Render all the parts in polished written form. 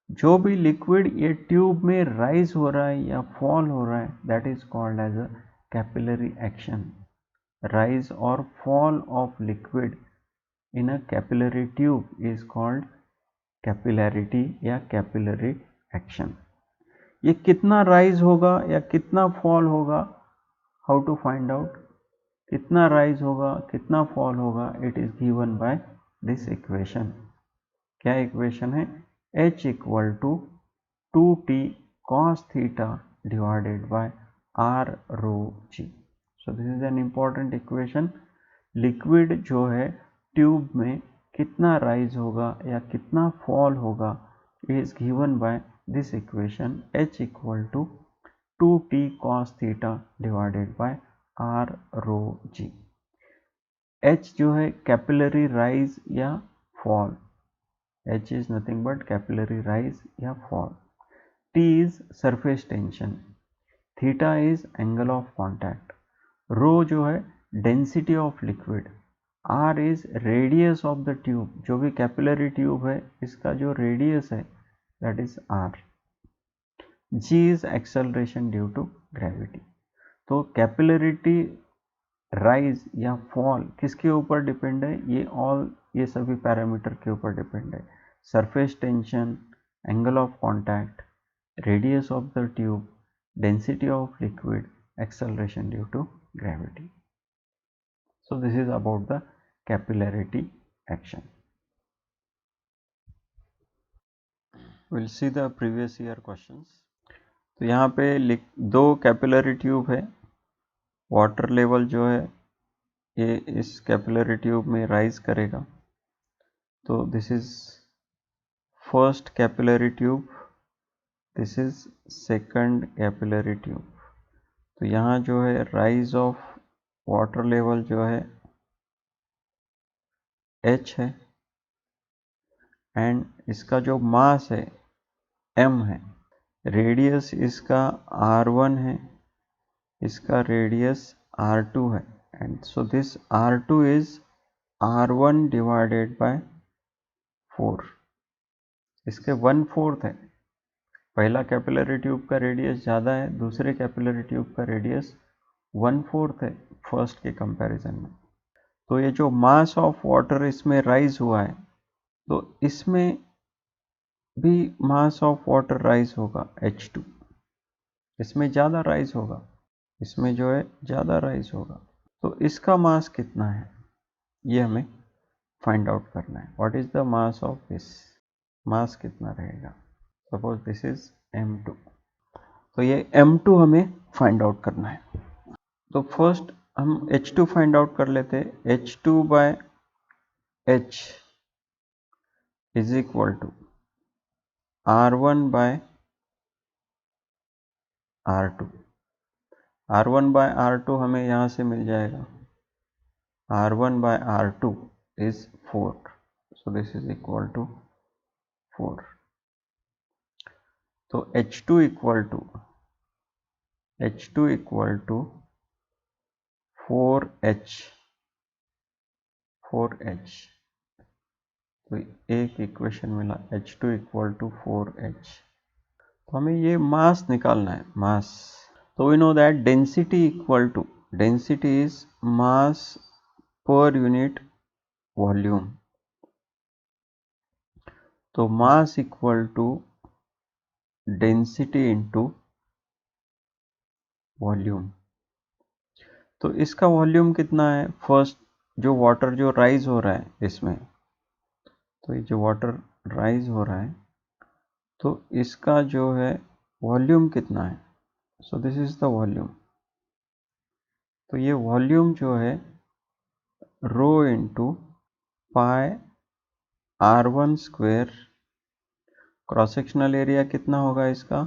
जो भी लिक्विड ये ट्यूब में राइज हो रहा है या फॉल हो रहा है, that is called as a capillary action. Rise और fall of liquid in a capillary tube is called capillarity या कैपिलरी एक्शन. ये कितना राइज होगा या कितना फॉल होगा, हाउ टू फाइंड आउट? कितना राइज होगा कितना फॉल होगा, it is given by this equation. क्या इक्वेशन है? H equal to 2t cos theta divided by r rho g. So this is an important equation. Liquid जो है tube में कितना राइज होगा या कितना फॉल होगा is given by this equation H equal to 2t cos theta divided by r rho g. H जो है कैपिलरी राइज या fall, H is nothing but capillary rise या fall. T is surface tension. Theta is angle of contact. Rho जो है density of liquid. R is radius of the tube. जो भी capillary tube है इसका जो radius है that is R. G is acceleration due to gravity. तो capillarity rise या fall किसके ऊपर डिपेंड है? ये सभी पैरामीटर के ऊपर डिपेंड है. Surface tension, angle of contact, radius of the tube, density of liquid, acceleration due to gravity. So this is about the capillarity action. Will see the previous year questions. तो यहाँ पे दो capillary tube है. Water level जो है ये इस capillary tube में राइज करेगा. तो this is first capillary tube, this is second capillary tube. तो यहाँ जो है राइज ऑफ वाटर लेवल जो है h है एंड इसका जो मास है m है. रेडियस इसका r1 है, इसका रेडियस r2 है. And so this r2 is r1 divided by 4. इसके 1/4 है. पहला कैपिलरी ट्यूब का रेडियस ज़्यादा है, दूसरे कैपिलरी ट्यूब का रेडियस 1/4 है फर्स्ट के कंपैरिजन में. तो ये जो मास ऑफ वाटर इसमें राइज हुआ है, तो इसमें भी मास ऑफ वाटर राइज होगा H2. इसमें ज़्यादा राइज होगा, इसमें जो है ज़्यादा राइज होगा. तो इसका मास कितना है ये हमें फाइंड आउट करना है. What is the mass of this? Mass कितना रहेगा? Suppose this is m2. तो ये m2 हमें फाइंड आउट करना है. तो फर्स्ट हम H2 फाइंड आउट कर लेते हैं. H2 by H is equal to R1 by R2. R1 by R2 हमें यहाँ से मिल जाएगा. R1 by R2 is 4. So this is equal to 4. तो H2 इक्वल टू 4H. तो एक इक्वेशन मिला H2 इक्वल टू 4H. तो हमें ये मास निकालना है, मास. तो we know that density equal to, density is mass per unit volume. तो mass equal to density into volume. तो इसका वॉल्यूम कितना है? फर्स्ट जो वाटर जो राइज हो रहा है इसमें, तो ये जो वाटर राइज हो रहा है तो इसका जो है वॉल्यूम कितना है? So this is the volume. तो ये वॉल्यूम जो है rho into pi R1 square. Cross sectional area कितना होगा इसका?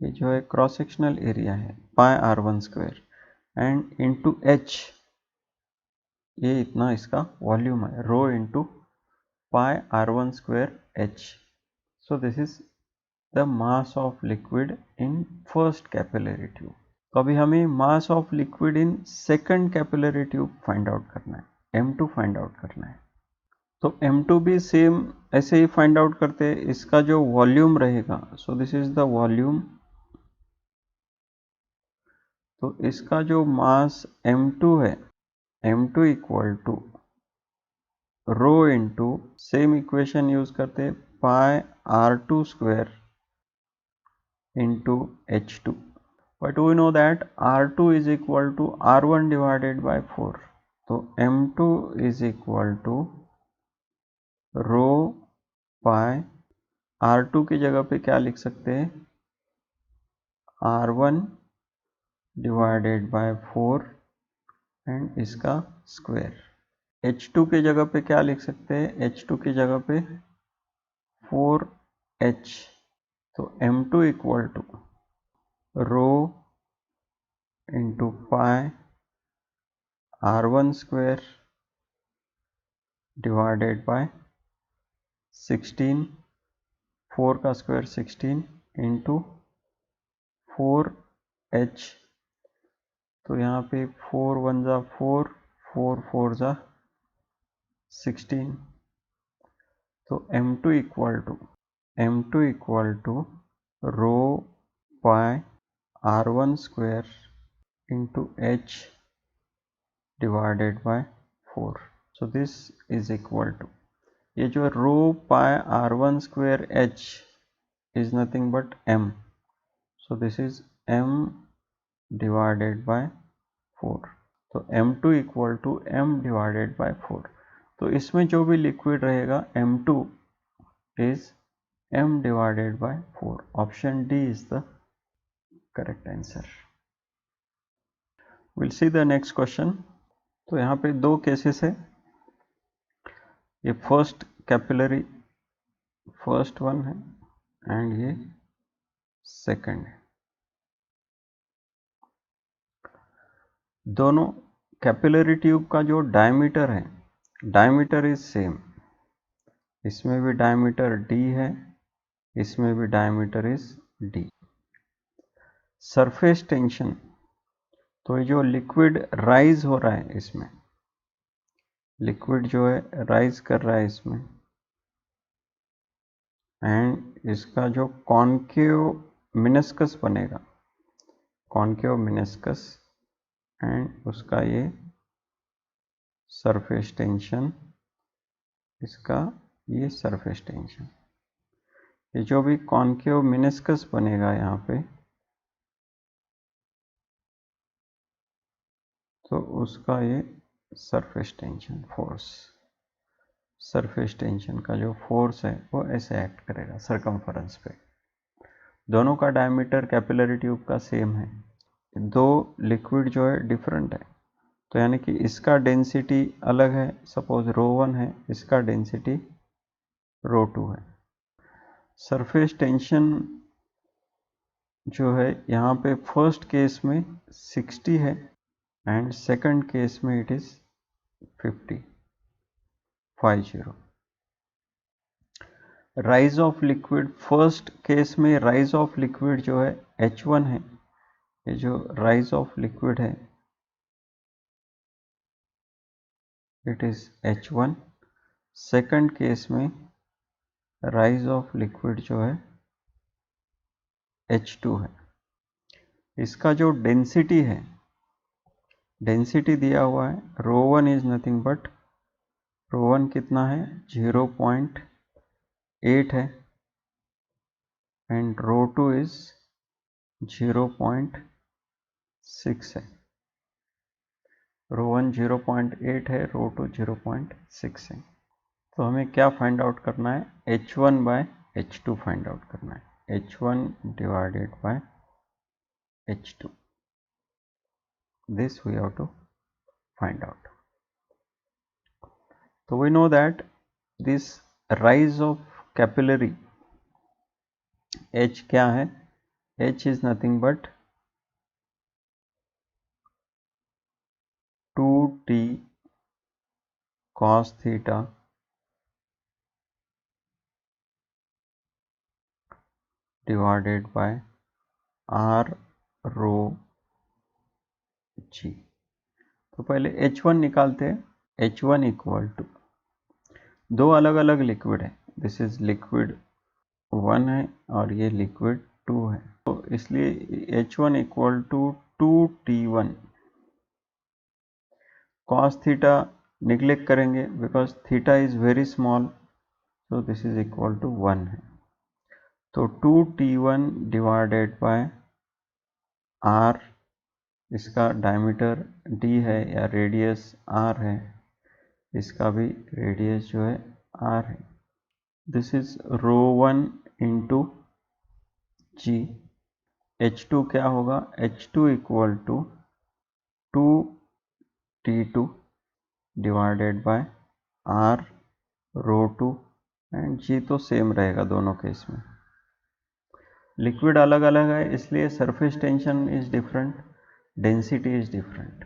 ये जो है क्रॉस सेक्शनल एरिया है pi R1 square and into H. ये इतना इसका वॉल्यूम है, rho into pi R1 square H. So this is the mass of liquid in first capillary tube. तो अभी हमें mass of liquid in second capillary tube find out करना है, M2 find out करना है. तो M2 भी सेम ऐसे ही फाइंड आउट करते हैं। इसका जो वॉल्यूम रहेगा, so this is the volume, तो इसका जो मास M2 है, M2 equal to rho into, same equation use करते pi R2 square into H2, but we know that R2 is equal to R1 divided by 4, तो M2 is equal to rho pi R2 की जगह पे क्या लिख सकते हैं, R1 divided by 4 and इसका स्क्वायर। H2 की जगह पे क्या लिख सकते हैं, H2 की जगह पे 4H, तो M2 equal to rho into pi R1 square divided by 16, 4 का स्क्वायर 16 इंटू 4H, तो यहाँ पे 4 1 जा 4, 4 4 जा 16, तो M2 equal to rho pi R1 square into H divided by 4, so this is equal to, ये जो rho pi R1 square H is nothing but M, so this is M divided by 4, तो M2 equal to M divided by 4, तो इसमें जो भी liquid रहेगा M2 is M divided by 4, option D is the correct answer. We'll see the next question. तो यहाँ पे दो केसेस है, ये फर्स्ट कैपिलरी फर्स्ट वन है एंड ये सेकंड है। दोनों कैपिलरी ट्यूब का जो डायमीटर है, डायमीटर इज सेम, इसमें भी डायमीटर D है, इसमें भी diameter is D। Surface tension, तो ये जो लिक्विड राइज हो रहा है, इसमें लिक्विड जो है राइज कर रहा है इसमें, एंड इसका जो कॉन्केव मिनिस्कस बनेगा, कॉन्केव मिनिस्कस, एंड उसका ये सरफेस टेंशन, इसका ये सरफेस टेंशन, ये जो भी कॉन्केव मिनिस्कस बनेगा यहाँ पे, तो उसका ये surface tension force, surface tension का जो फोर्स है वो ऐसे एक्ट करेगा सरकमफरेंस पे। दोनों का डायमीटर कैपिलरी ट्यूब का सेम है, दो लिक्विड जो है डिफरेंट है, तो यानी कि इसका डेंसिटी अलग है, सपोज ρ1 है, इसका डेंसिटी ρ2 है। सरफेस टेंशन जो है यहाँ पे फर्स्ट केस में 60 है एंड सेकंड केस में it is 50। Rise of liquid, first case में राइज ऑफ लिक्विड जो है H1 है, ये जो राइज ऑफ लिक्विड है it is H1। Second case में राइज ऑफ लिक्विड जो है H2 है। इसका जो डेंसिटी है, डेंसिटी दिया हुआ है, ρ1 इज नथिंग बट, ρ1 कितना है 0.8 है एंड ρ2 इज 0.6 है, ρ1 0.8 है, ρ2 0.6 है। तो हमें क्या फाइंड आउट करना है, H1 bye H2 find out करना है, H1 divided by H2, this we have to find out. So we know that this rise of capillary H क्या है, H is nothing but 2t cos theta divided by r rho g। तो पहले H1 निकालते हैं, H1 equal to, दो अलग अलग liquid है, दिस इज लिक्विड 1 है और ये लिक्विड 2 है, तो इसलिए H1 equal to 2T1 cos theta neglect करेंगे because theta is very small, so this is equal to 1 है, तो 2T1 डिवाइडेड बाय R, इसका डायमीटर D है या रेडियस R है, इसका भी रेडियस जो है R है, this is ρ1 into G। H2 क्या होगा, H2 equal to 2T2 divided by R ρ2 and G तो सेम रहेगा दोनों केस में। लिक्विड अलग अलग है इसलिए surface tension is different, density is different,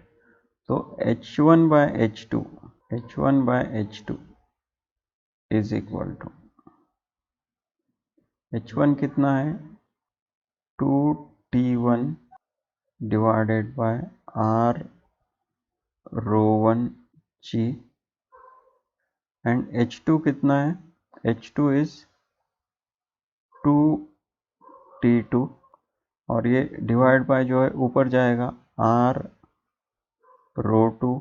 तो H1 bye H2 is equal to H1 कितना है 2T1 divided by R ρ1 G and H2 कितना है, H2 इज 2T2 और ये डिवाइड बाय जो है ऊपर जाएगा R ρ2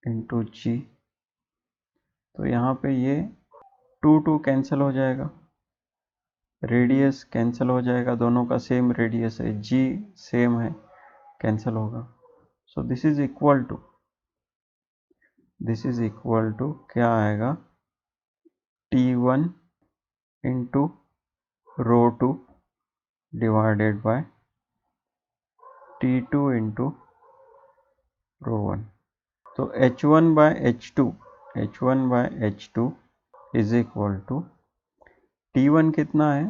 इंटू G, तो यहाँ पे ये 2 कैंसिल हो जाएगा, रेडियस कैंसिल हो जाएगा, दोनों का सेम रेडियस है, G सेम है, कैंसिल होगा, so this is equal to क्या आएगा T1 into ρ2 divided by T2 into ρ1, तो H1 bye H2 is equal to T1 कितना है,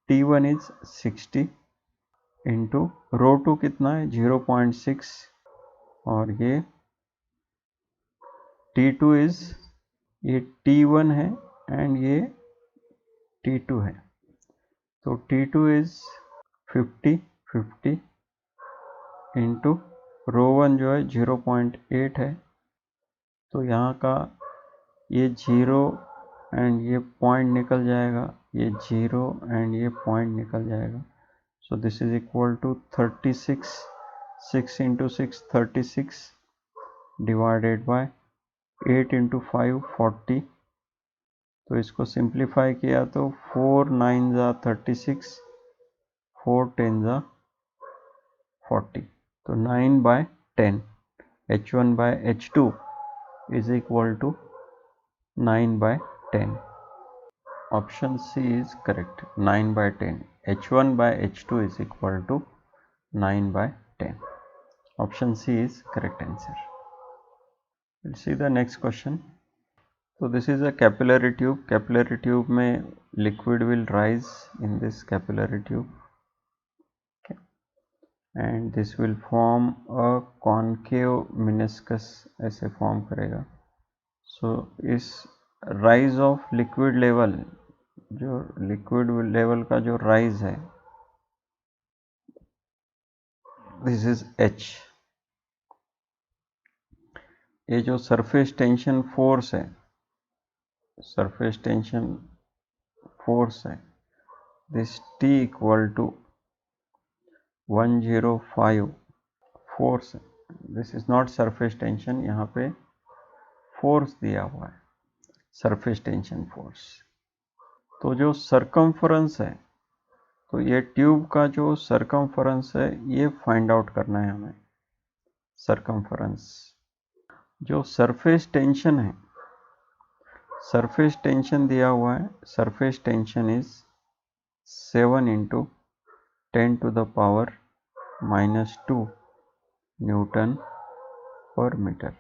T1 इज 60 इंटू ρ2 कितना है 0.6 और ये T2 इज, ये T1 है एंड ये T2 है, तो T2 इज 50 इंटू ρ1 जो है 0.8 है, तो यहाँ का ये 0 एंड ये पॉइंट निकल जाएगा, ये 0 एंड ये पॉइंट निकल जाएगा, so this is equal to 36, 6 into 6 36 divided by 8 into 5 40, तो इसको सिंप्लीफाई किया तो 4 9 जा 36, 4 10 जा 40, तो 9/10 H1 by H2 is equal to 9/10, option C is correct, 9/10, H1 by H2 is equal to 9/10, option C is correct answer. Let's see the next question. So this is a capillary tube. Capillary tube में liquid will rise in this capillary tube. Okay. And this will form a concave meniscus, ऐसे form करेगा. So इस rise of liquid level, जो liquid level का जो rise है, this is H. ये जो surface tension force है, surface tension force है, this T equal to 105 force, this is not surface tension, यहाँ पे फोर्स दिया हुआ है, सरफेस टेंशन फोर्स, तो जो सरकमफरेंस है, तो ये ट्यूब का जो सरकमफरेंस है ये फाइंड आउट करना है हमें, सरकमफरेंस, जो सरफेस टेंशन है, सरफेस टेंशन दिया हुआ है, surface tension is 7 into 10⁻⁻² Newton per metre,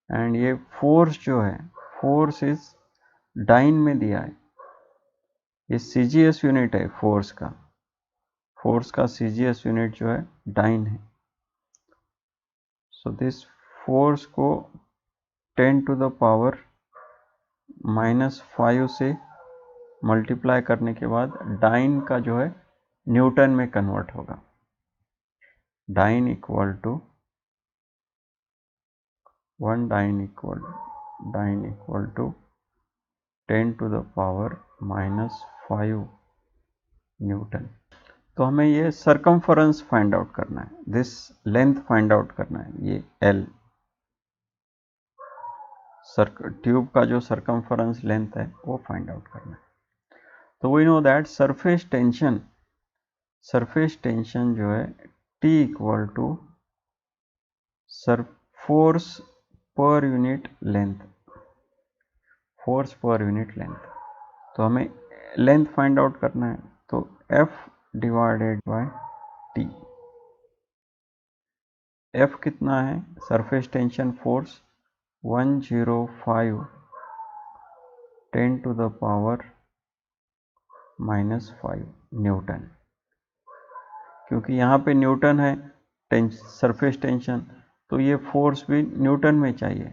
and ये फोर्स जो है, फोर्स इज डाइन में दिया है, ये CGS यूनिट है फोर्स का CGS यूनिट जो है डाइन है, सो दिस फोर्स को 10⁻⁻5 से मल्टीप्लाई करने के बाद डाइन का जो है न्यूटन में कन्वर्ट होगा, dyne equal to 1 dyne equal dyne equal to 10 to the power -5 newton. तो हमें ये सरकमफरेंस फाइंड आउट करना है, दिस लेंथ फाइंड आउट करना है, ये एल ट्यूब का जो सरकमफरेंस लेंथ है वो फाइंड आउट करना है। तो we know that surface tension जो है T equal to force per unit length, तो हमें लेंथ फाइंड आउट करना है, तो F divided by T। F कितना है, surface tension force 105 10 to the power -5 newton. क्योंकि यहाँ पे न्यूटन है सरफेस टेंशन, तो ये फोर्स भी न्यूटन में चाहिए,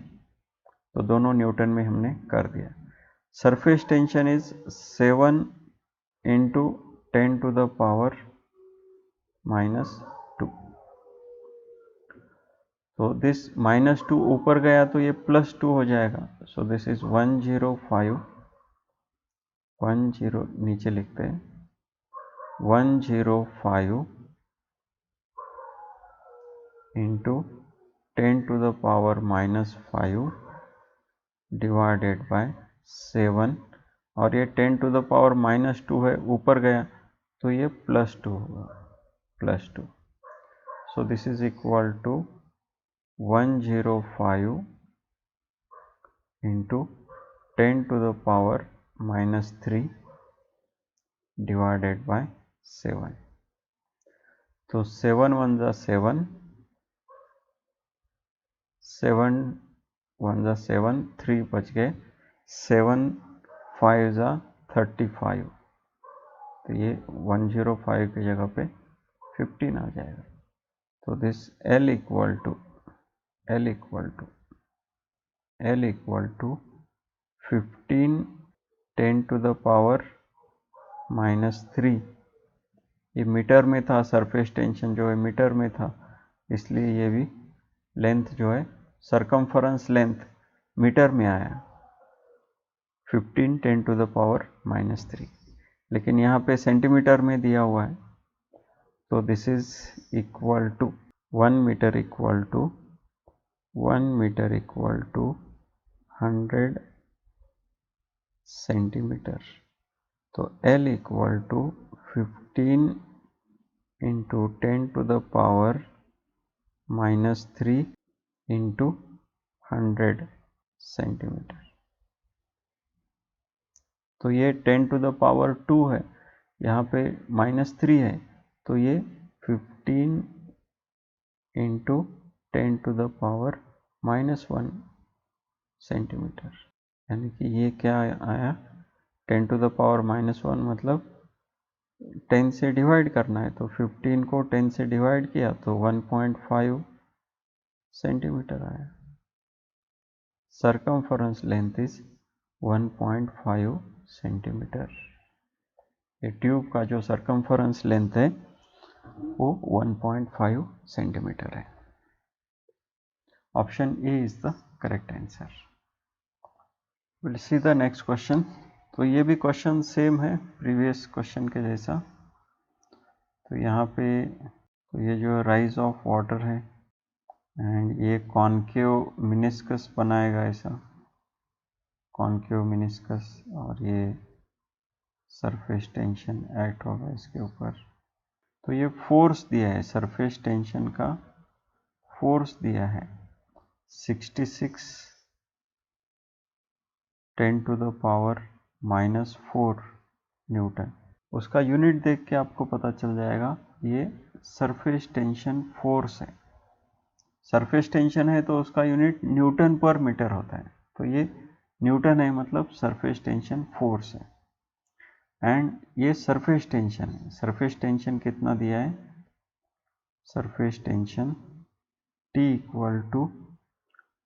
तो दोनों न्यूटन में हमने कर दिया। Surface tension is 7 into 10 to the power -2, तो दिस -2 ऊपर गया तो ये +2 हो जाएगा, सो दिस इज 105 नीचे लिखते हैं 105 into 10 to the power -5 divided by 7, और ये 10 टू द पावर -2 है, ऊपर गया तो ये +2 होगा, +2, so this is equal to 105 into 10 to the power -3 divided by 7, तो 7 1 जा 7, 7 1 जा 7, 3 बच गए, 7 5 जा 35, तो ये 105 की जगह पे 15 आ जाएगा। तो this L equal to 15 10 to the power -3, ये मीटर में था, सरफेस टेंशन जो है मीटर में था, इसलिए ये भी लेंथ जो है सरकमफरेंस लेंथ मीटर में आया, 15 10 टू द पावर -3, लेकिन यहाँ पे सेंटीमीटर में दिया हुआ है, तो this is equal to 1 metre equal to 100 centimetre, तो L equal to 15 into 10 to the power -3 into 100 centimetre, तो ये 10 टू द पावर 2 है, यहाँ पे -3 है, तो ये 15 into 10 to the power -1 centimetre, यानी कि ये क्या आया, 10 टू द पावर -1 मतलब 10 से डिवाइड करना है, तो 15 को 10 से डिवाइड किया तो 1.5 सेंटीमीटर आया। Circumference length is 1.5 centimetre. ये ट्यूब का जो सरकमफरेंस लेंथ है वो 1.5 सेंटीमीटर है। Option A is the correct answer. Will see the next question. तो ये भी क्वेश्चन सेम है प्रीवियस क्वेश्चन के जैसा। तो यहाँ पे तो ये जो राइज ऑफ वाटर है एंड ये कॉन्केव मिनिस्कस बनाएगा, ऐसा कॉन्केव मिनिस्कस, और ये सरफेस टेंशन एक्ट होगा इसके ऊपर। तो ये फोर्स दिया है, सरफेस टेंशन का फोर्स दिया है 66 10 टू द पावर -4 न्यूटन। उसका यूनिट देख के आपको पता चल जाएगा, ये सरफेस टेंशन फोर्स है, सरफेस टेंशन है तो उसका यूनिट न्यूटन पर मीटर होता है, तो ये न्यूटन है, मतलब सरफेस टेंशन फोर्स है। एंड ये सरफेस टेंशन है, सरफेस टेंशन कितना दिया है, surface tension T equal to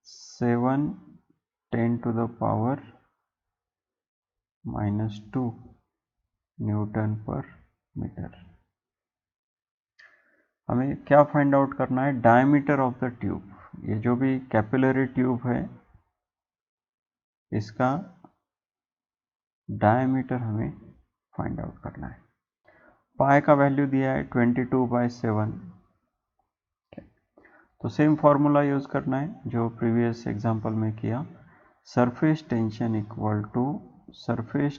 7 10 to the power -2 newton per metre. हमें क्या फाइंड आउट करना है, डायमीटर ऑफ द ट्यूब। ये जो भी कैपिलरी ट्यूब है इसका डायमीटर हमें फाइंड आउट करना है। पाई का वैल्यू दिया है 22/7, तो सेम फॉर्मूला यूज करना है जो प्रीवियस एग्जांपल में किया। Surface tension equal to surface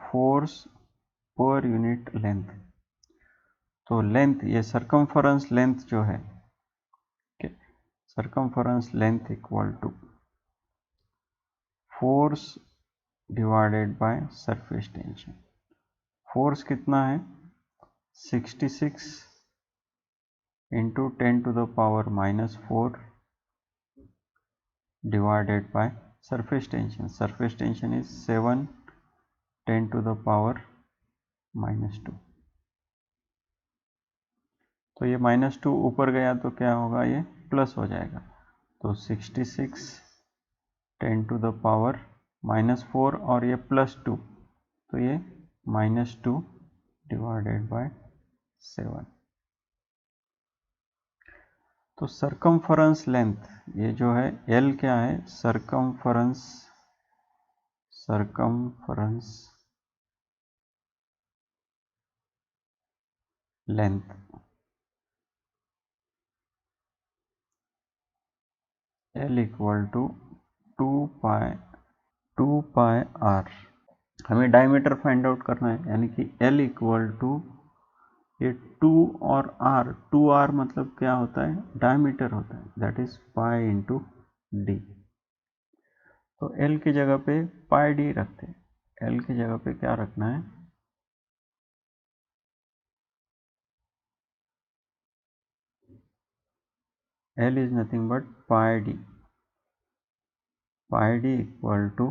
force per unit length. तो लेंथ, ये सरकमफरेंस लेंथ जो है, circumference length equal to force divided by surface tension. Force कितना है? 66 into 10⁻⁻4 divided by surface tension. Surface tension is 7 10⁻⁻²। तो ये -2 ऊपर गया तो क्या होगा, ये प्लस हो जाएगा। तो 66 10⁻⁻4 और ये +2, तो ये -2 डिवाइडेड बाय 7। तो सरकमफरेंस लेंथ, ये जो है L क्या है? Circumference length L equal to 2πr। हमें डायमीटर फाइंड आउट करना है, यानी कि L इक्वल टू ये 2 और r, 2r मतलब क्या होता है? डायमीटर होता है, that is pi into D. तो L की जगह पे पाई डी रखते हैं। L की जगह पे क्या रखना है? L is nothing but pi d. Pi d equal to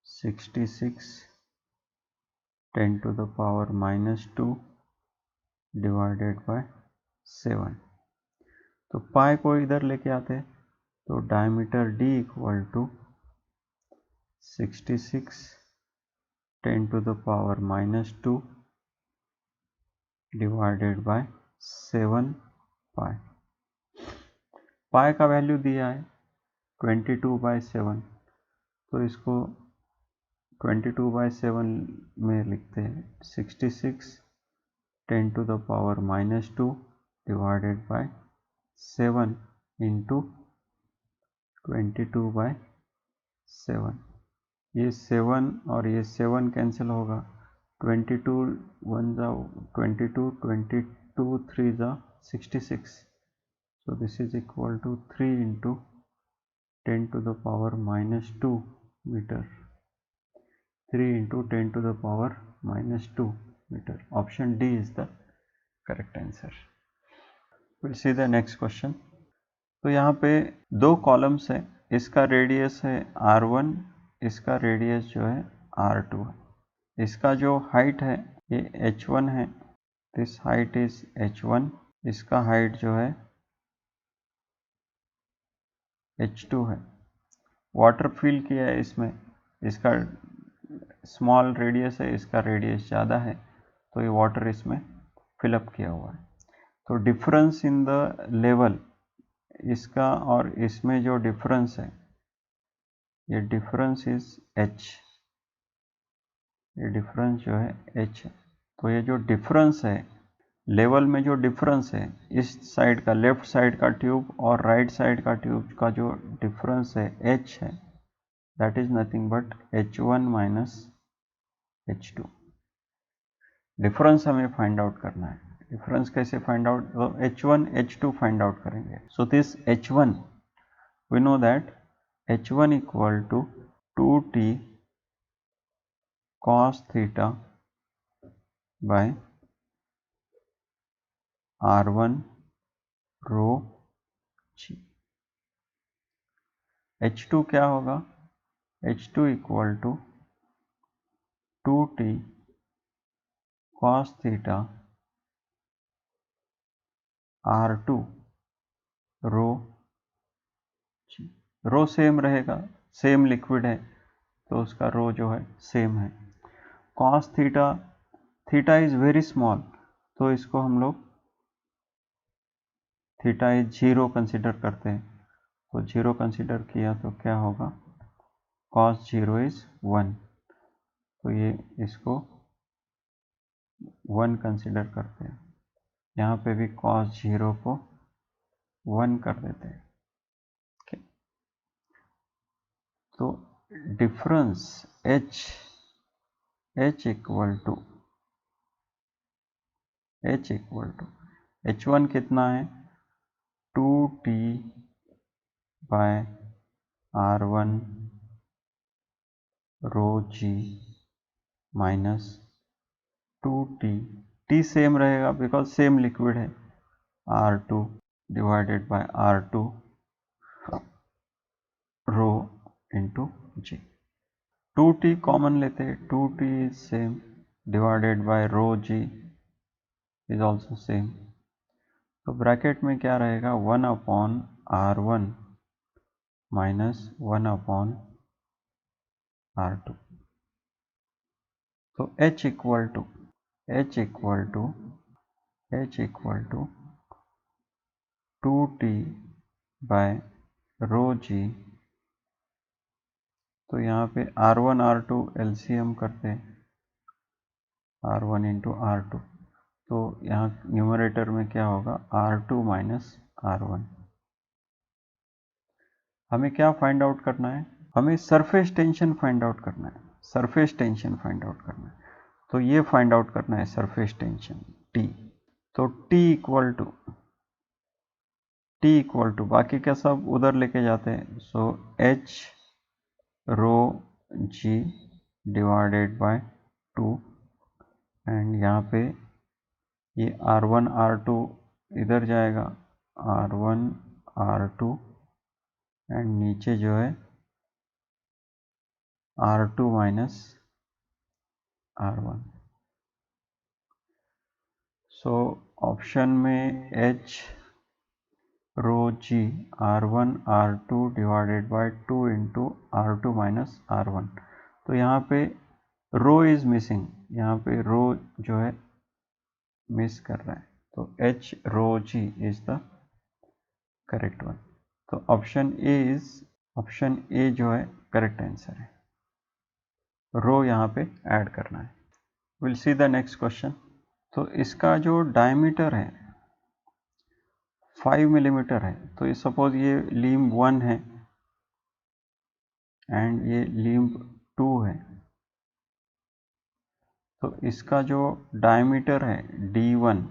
66 10⁻⁻2 divided by 7। तो पाई को इधर लेके आते हैं, तो diameter d equal to 66 10⁻⁻2 divided by 7 pi. Pi का वैल्यू दिया है 22/7, तो इसको 22/7 में लिखते हैं। 66 10⁻⁻2 डिवाइडेड बाय 7 इंटू 22/7। ये 7 और ये 7 कैंसिल होगा। 22 1 जा 22, 22 3 जा 66। So this is equal to 3 into 10⁻⁻2 meter. 3 into 10⁻⁻2 meter. Option D is the correct answer. We'll see the next question. तो यहाँ पे दो कॉलम्स है, इसका रेडियस है r1, इसका रेडियस जो है r2 है। इसका जो हाइट है ये h1 है, दिस हाइट इज h1, इसका हाइट जो है h2 है। वाटर फिल किया है इसमें, इसका स्मॉल रेडियस है, इसका रेडियस ज़्यादा है, तो ये वाटर इसमें फिलअप किया हुआ है। तो डिफरेंस इन द लेवल, इसका और इसमें जो डिफरेंस है, ये डिफरेंस इज h, ये डिफरेंस जो है h है। तो ये जो डिफरेंस है लेवल में, जो डिफरेंस है इस साइड का, लेफ्ट साइड का ट्यूब और राइट साइड का ट्यूब का जो डिफरेंस है h है, that is nothing but h1 minus h2। Difference हमें फाइंड आउट करना है। डिफरेंस कैसे फाइंड आउट? तो h1 h2 फाइंड आउट करेंगे। So this h1 we know that h1 equal to 2t cos theta by r1 rho g। h2 क्या होगा? h2 equal to 2t cos theta r2 rho g. Rho same रहेगा, same liquid है तो उसका rho जो है same है। cos theta, theta is very small, तो इसको हम लोग थीटा इज 0 कंसिडर करते हैं। तो 0 कंसिडर किया तो क्या होगा? cos 0 इज 1, तो ये इसको 1 कंसिडर करते हैं। यहाँ पे भी cos 0 को 1 कर देते हैं। तो difference h equal to h1 कितना है 2t by r1 rho g minus 2t same रहेगा बिकॉज सेम लिक्विड है, r2 divided by r2 rho into g। 2t common लेते हैं, 2t is same divided by rho g is also same. तो bracket में क्या रहेगा 1 upon r1 minus 1 upon r2। तो h equal to 2t by rho g. तो यहाँ पे r1 r2 एलसीएम करते हैं, r1 इंटू r2, तो यहाँ न्यूमरेटर में क्या होगा r2 माइनस r1। हमें क्या फाइंड आउट करना है, हमें सरफेस टेंशन फाइंड आउट करना है, तो ये फाइंड आउट करना है सरफेस टेंशन T। तो T इक्वल टू बाकी क्या सब उधर लेके जाते हैं, so H rho G divided by 2 and यहाँ पे ये R1 R2 इधर जाएगा, R1 R2 एंड नीचे जो है R2 minus R1। So option में H rho G R1 R2 divided by 2 into R2 minus R1। तो यहाँ पे रो इज मिसिंग, यहाँ पे रो जो है मिस कर रहा है, तो H rho G is the correct one. तो ऑप्शन ए जो है करेक्ट आंसर है, रो यहाँ पे ऐड करना है। Will see the next question. तो इसका जो डायमीटर है 5 मिलीमीटर है, तो ये सपोज ये लिम्ब 1 है एंड ये लिम्ब 2 है, तो इसका जो डायमीटर है D1,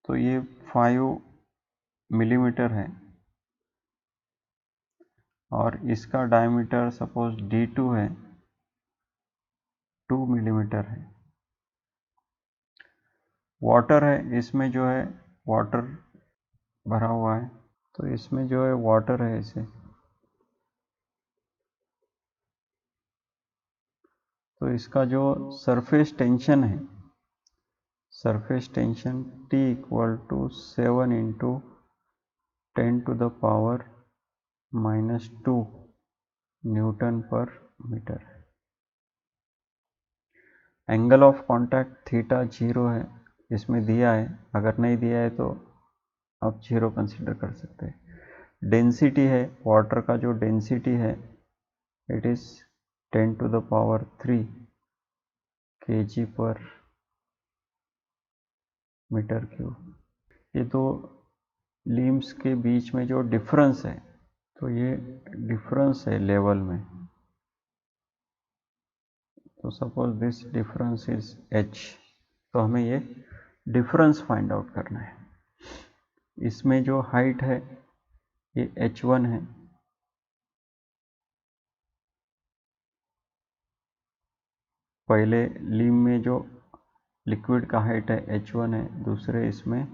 तो ये 5 मिलीमीटर है और इसका डायमीटर सपोज D2 है 2 मिलीमीटर है। वाटर है, इसमें जो है वाटर भरा हुआ है, तो इसमें जो है वाटर है इसे, तो इसका जो सरफेस टेंशन है, surface tension T equal to 7 into 10 to the power minus 2 newton per metre. Angle of contact theta 0 है, इसमें दिया है, अगर नहीं दिया है तो आप 0 कंसीडर कर सकते हैं। डेंसिटी है, वाटर का जो डेंसिटी है it is 10 to the power 3 kg per metre cube. ये दो लिम्स के बीच में जो डिफरेंस है, तो ये डिफरेंस है लेवल में, तो suppose this difference is h, तो हमें ये डिफरेंस फाइंड आउट करना है। इसमें जो हाइट है ये h1 है, पहले लिम्ब में जो लिक्विड का हाइट है h1 है, दूसरे इसमें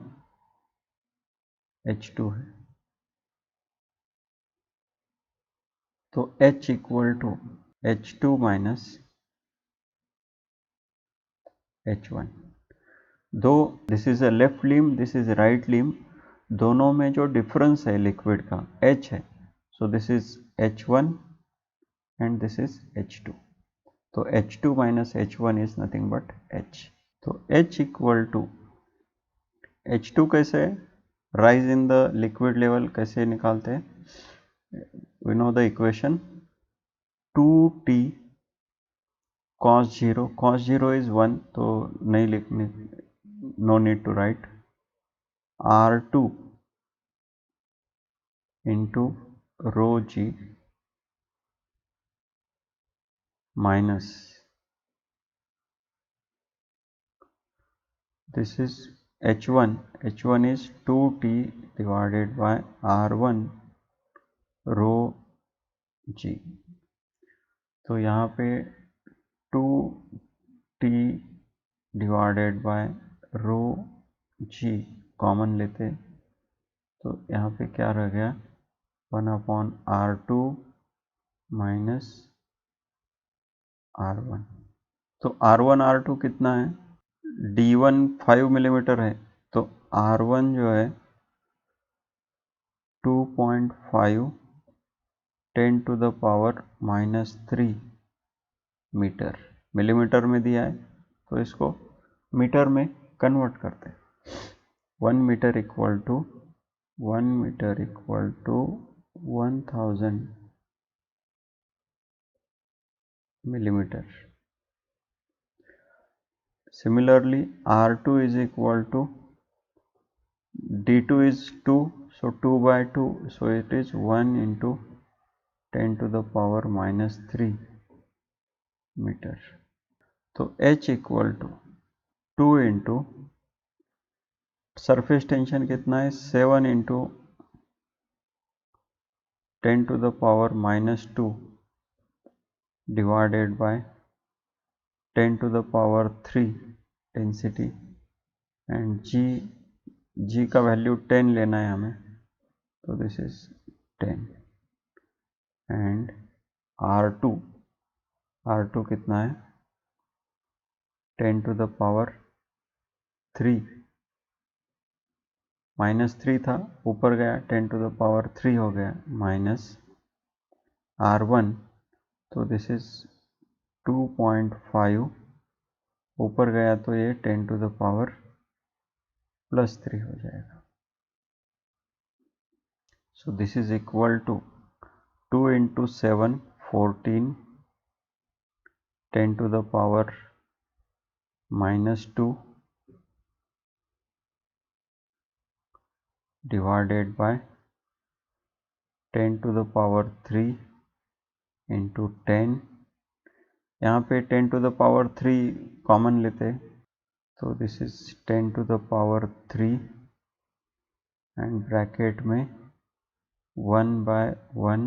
h2 है, तो h equal to h2 minus h1। दो this is a left limb, this is right limb, दोनों में जो डिफरेंस है लिक्विड का h है, so this is h1 and this is h2, तो h2 minus h1 is nothing but h। तो h equal to h2 कैसे rise in the liquid level कैसे निकालते हैं, we know the equation, 2t cos 0 is 1, तो नहीं लिखने, no need to write. R2 into rho g minus, this is h1 is 2t divided by r1 rho g. तो यहाँ पे 2t divided by rho g common लेते, तो यहाँ पे क्या रह गया, 1/r2 माइनस r1. तो r1 r2 कितना है, d1 5 मिलीमीटर है, तो r1 जो है 2.5 10 to the power -3 metre, millimetre में दिया है तो इसको मीटर में कन्वर्ट करते हैं. 1 metre equal to 1000 millimeter. Similarly, R2 is equal to D2 is 2, so 2 by 2, so it is 1 into 10 to the power -3 meter. तो H equal to 2 into surface tension कितना है, 7 into 10 to the power -2 divided by 10 to the power 3 density, and g का value 10 लेना है हमें, तो this is 10. And R2 कितना है, 10 to the power 3, -3 था, ऊपर गया 10 to the power 3 हो गया, माइनस R1, तो दिस इज 2.5, ऊपर गया तो ये 10 to the power +3 हो जाएगा. So this is equal to 2 into 7 14, 10 to the power -2 divided by 10 to the power 3 into 10. यहाँ पे 10 to the power 3 कॉमन लेते, तो this is 10 to the power 3 and bracket में 1/1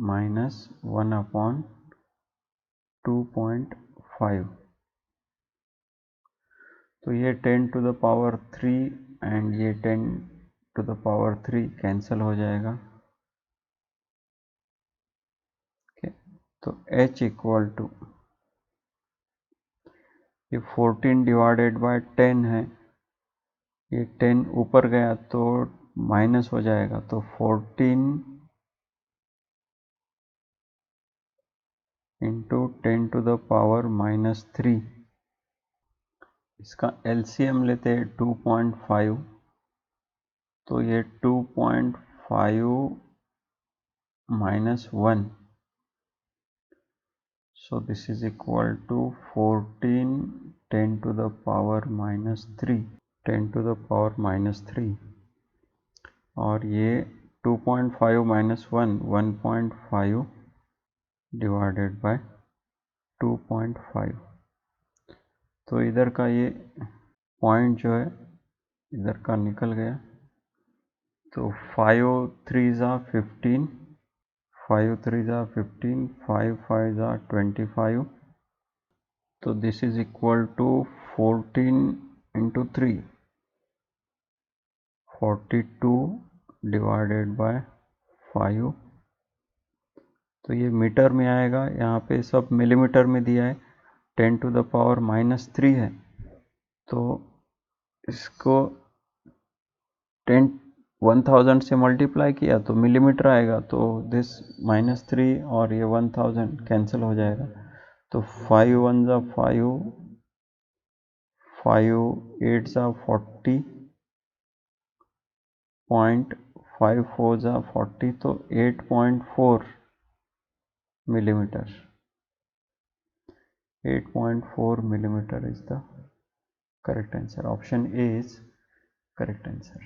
माइनस 1/2.5. तो ये 10 to the power 3 एंड ये 10 to the power 3 cancel हो जाएगा. तो H इक्वल टू, ये 14 डिवाइडेड बाय 10 है, ये 10 ऊपर गया तो माइनस हो जाएगा, तो 14 इंटू 10 टू द पावर -3, इसका एलसीएम लेते हैं 2.5, तो ये 2.5 minus 1, so this is equal to 14 10 to the power -3, 10 to the power -3, और ये 2.5 माइनस 1 1.5 डिवाइडेड बाय 2.5. तो इधर का ये पॉइंट जो है इधर का निकल गया, तो 5 3 ज़ा 15, 5 3 ज़ा 15, 5 5 ज़ा 25, तो this is equal to 14 into 3 42 divided by 5, तो ये मीटर में आएगा, यहाँ पे सब मिलीमीटर में दिया है, 10 टू द पावर -3 है, तो इसको 1000 से मल्टीप्लाई किया तो मिलीमीटर आएगा, तो दिस -3 और ये 1000 कैंसिल हो जाएगा, तो 5 1 ज़ा 5, 5 8 ज़ा 40, 0.5 4 ज़ा 40, तो 8.4 millimetre. 8.4 millimeter is the correct answer. Option A is correct answer.